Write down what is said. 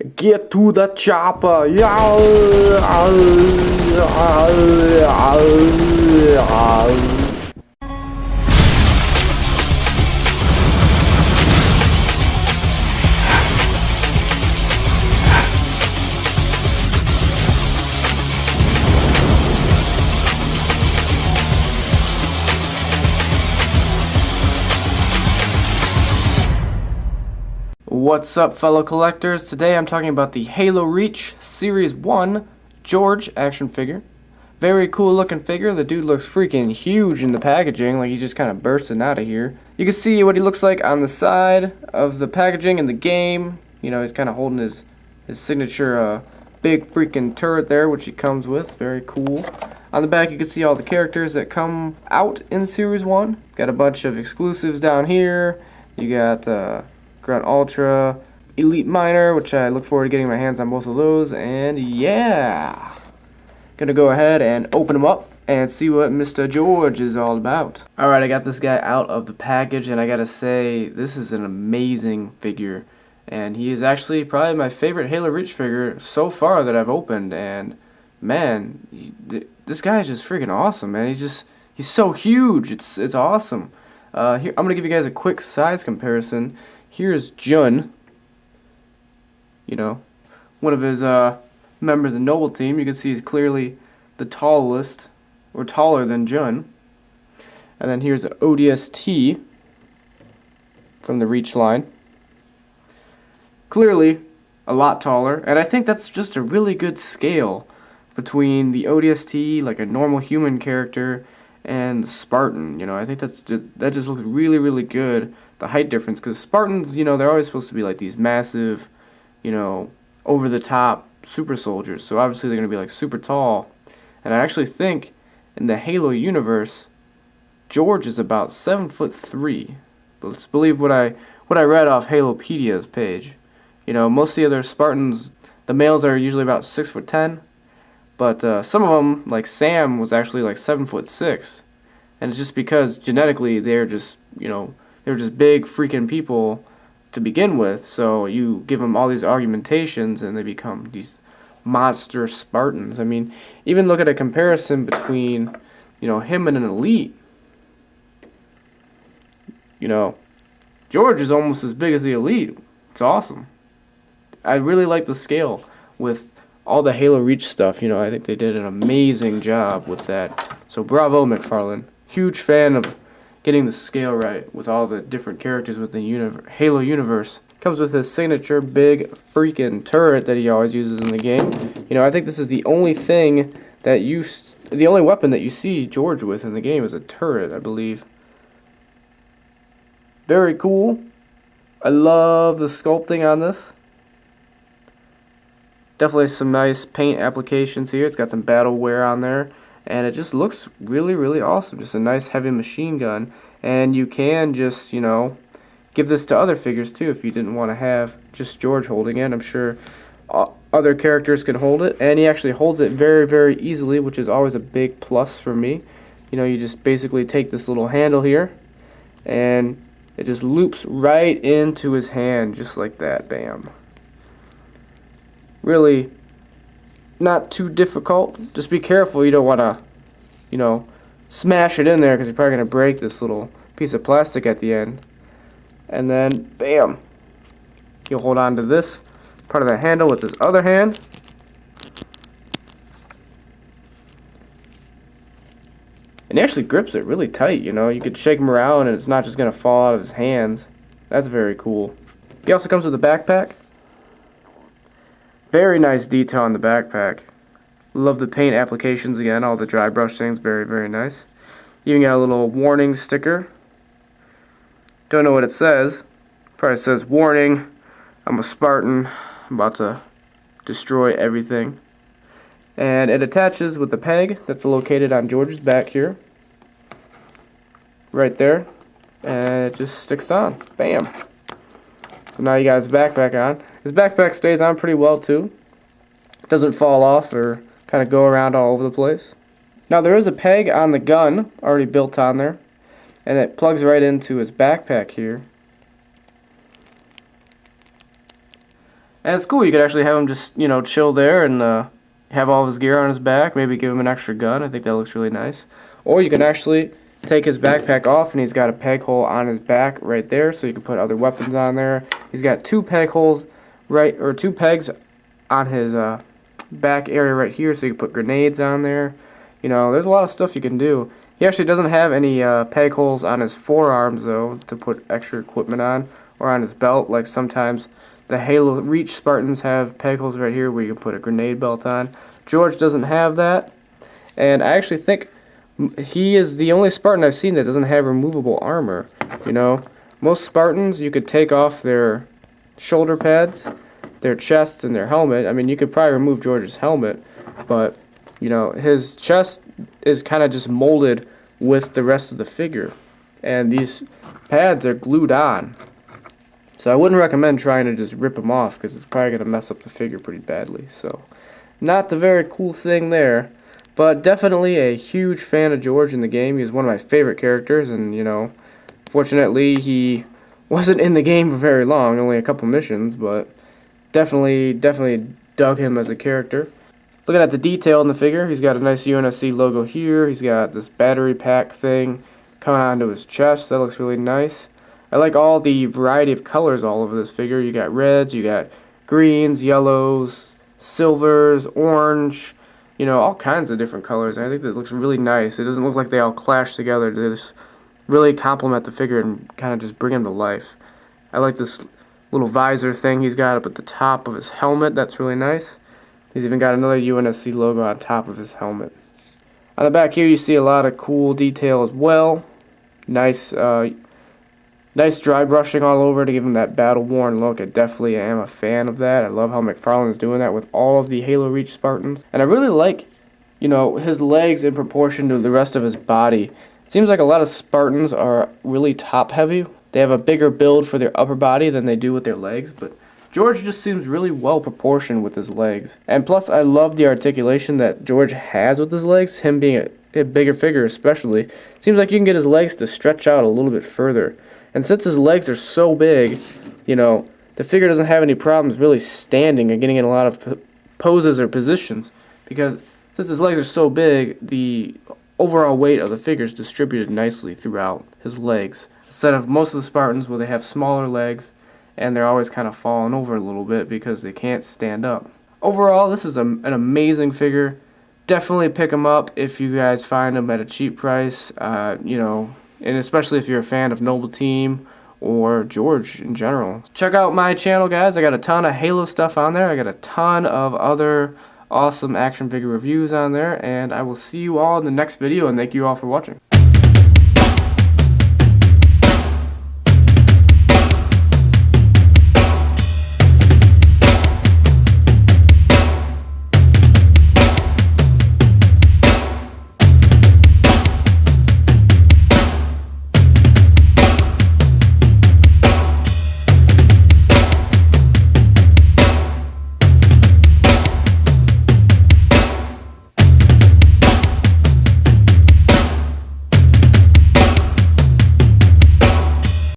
Get to the chopper. Yeah. What's up, fellow collectors? Today I'm talking about the Halo Reach Series 1 George action figure. Very cool looking figure. The dude looks freaking huge in the packaging, like he's just kind of bursting out of here. You can see what he looks like on the side of the packaging in the game. You know, he's kind of holding his signature big freaking turret there, which he comes with. Very cool. On the back you can see all the characters that come out in Series 1. Got a bunch of exclusives down here. You got Grunt Ultra, Elite Minor, which I look forward to getting my hands on both of those, and yeah, gonna go ahead and open them up and see what Mr. George is all about. Alright, I got this guy out of the package, and I gotta say, this is an amazing figure, and he is actually probably my favorite Halo Reach figure so far that I've opened, and man, this guy is just freaking awesome, man. He's so huge, it's awesome. Here, I'm gonna give you guys a quick size comparison. Here's Jun, you know, one of his members of the Noble Team. You can see he's clearly the tallest, or taller than Jun. And then here's ODST from the Reach line. Clearly a lot taller, and I think that's just a really good scale between the ODST, like a normal human character, and the Spartan. You know, I think that just looks really, really good. The height difference, because Spartans, you know, they're always supposed to be like these massive, you know, over the top super soldiers, so obviously they're going to be like super tall. And I actually think in the Halo universe George is about 7'3". But let's believe what I read off Halopedia's page. You know, most of the other Spartans, the males are usually about 6'10", but some of them, like Sam, was actually like 7'6", and it's just because genetically they're just, you know, they're just big freaking people to begin with, so you give them all these augmentations and they become these monster Spartans. I mean, even look at a comparison between, you know, him and an Elite. You know, George is almost as big as the Elite. It's awesome. I really like the scale with all the Halo Reach stuff. You know, I think they did an amazing job with that. So bravo, McFarlane. Huge fan of getting the scale right with all the different characters within the Halo universe. Comes with his signature big freaking turret that he always uses in the game. You know, I think this is the only thing that the only weapon that you see George with in the game is a turret, I believe. Very cool. I love the sculpting on this. Definitely some nice paint applications here. It's got some battle wear on there. And it just looks really, really awesome. Just a nice heavy machine gun. And you can just, you know, give this to other figures too if you didn't want to have just George holding it. I'm sure other characters can hold it. And he actually holds it very, very easily, which is always a big plus for me. You know, you just basically take this little handle here, and it just loops right into his hand just like that. Bam. Really not too difficult. Just be careful you don't want to, you know, smash it in there, because you're probably going to break this little piece of plastic at the end. And then bam, you'll hold on to this part of the handle with this other hand, and he actually grips it really tight. You know, you could shake him around and it's not just going to fall out of his hands. That's very cool. He also comes with a backpack. Very nice detail on the backpack. Love the paint applications again, all the dry brush things, very, very nice. Even got a little warning sticker. Don't know what it says. Probably says, "Warning, I'm a Spartan. I'm about to destroy everything." And it attaches with the peg that's located on George's back here. Right there. And it just sticks on. Bam. So now you got his backpack on. His backpack stays on pretty well too. Doesn't fall off or kind of go around all over the place. Now there is a peg on the gun already built on there, and it plugs right into his backpack here. And it's cool, you could actually have him just, you know, chill there and have all of his gear on his back, maybe give him an extra gun. I think that looks really nice. Or you can actually take his backpack off and he's got a peg hole on his back right there, so you can put other weapons on there. He's got two peg holes two pegs on his back area right here, so you can put grenades on there. You know, there's a lot of stuff you can do. He actually doesn't have any peg holes on his forearms though to put extra equipment on, or on his belt like sometimes the Halo Reach Spartans have peg holes right here where you can put a grenade belt on. George doesn't have that, and I actually think he is the only Spartan I've seen that doesn't have removable armor. You know, most Spartans, you could take off their shoulder pads, their chest, and their helmet. I mean, you could probably remove George's helmet, but, you know, his chest is kind of just molded with the rest of the figure, and these pads are glued on. So I wouldn't recommend trying to just rip them off, because it's probably going to mess up the figure pretty badly. So, not the very cool thing there. But definitely a huge fan of George in the game. He's one of my favorite characters, and, you know, fortunately he wasn't in the game for very long, only a couple missions, but definitely dug him as a character. Looking at the detail in the figure, he's got a nice UNSC logo here. He's got this battery pack thing coming onto his chest. That looks really nice. I like all the variety of colors all over this figure. You got reds, you got greens, yellows, silvers, orange, you know, all kinds of different colors. I think that looks really nice. It doesn't look like they all clash together. They just really complement the figure and kind of just bring him to life. I like this little visor thing he's got up at the top of his helmet. That's really nice. He's even got another UNSC logo on top of his helmet. On the back here you see a lot of cool detail as well. Nice nice dry brushing all over to give him that battle-worn look. I definitely am a fan of that. I love how McFarlane is doing that with all of the Halo Reach Spartans. And I really like, you know, his legs in proportion to the rest of his body. It seems like a lot of Spartans are really top-heavy. They have a bigger build for their upper body than they do with their legs, but George just seems really well proportioned with his legs. And plus, I love the articulation that George has with his legs, him being a bigger figure especially. Seems like you can get his legs to stretch out a little bit further. And since his legs are so big, you know, the figure doesn't have any problems really standing or getting in a lot of poses or positions. Because since his legs are so big, the overall weight of the figure is distributed nicely throughout his legs. Instead of most of the Spartans where they have smaller legs and they're always kind of falling over a little bit because they can't stand up. Overall, this is an amazing figure. Definitely pick him up if you guys find him at a cheap price, you know, and especially if you're a fan of Noble Team or George in general. Check out my channel, guys. I got a ton of Halo stuff on there. I got a ton of other awesome action figure reviews on there, and I will see you all in the next video, and thank you all for watching.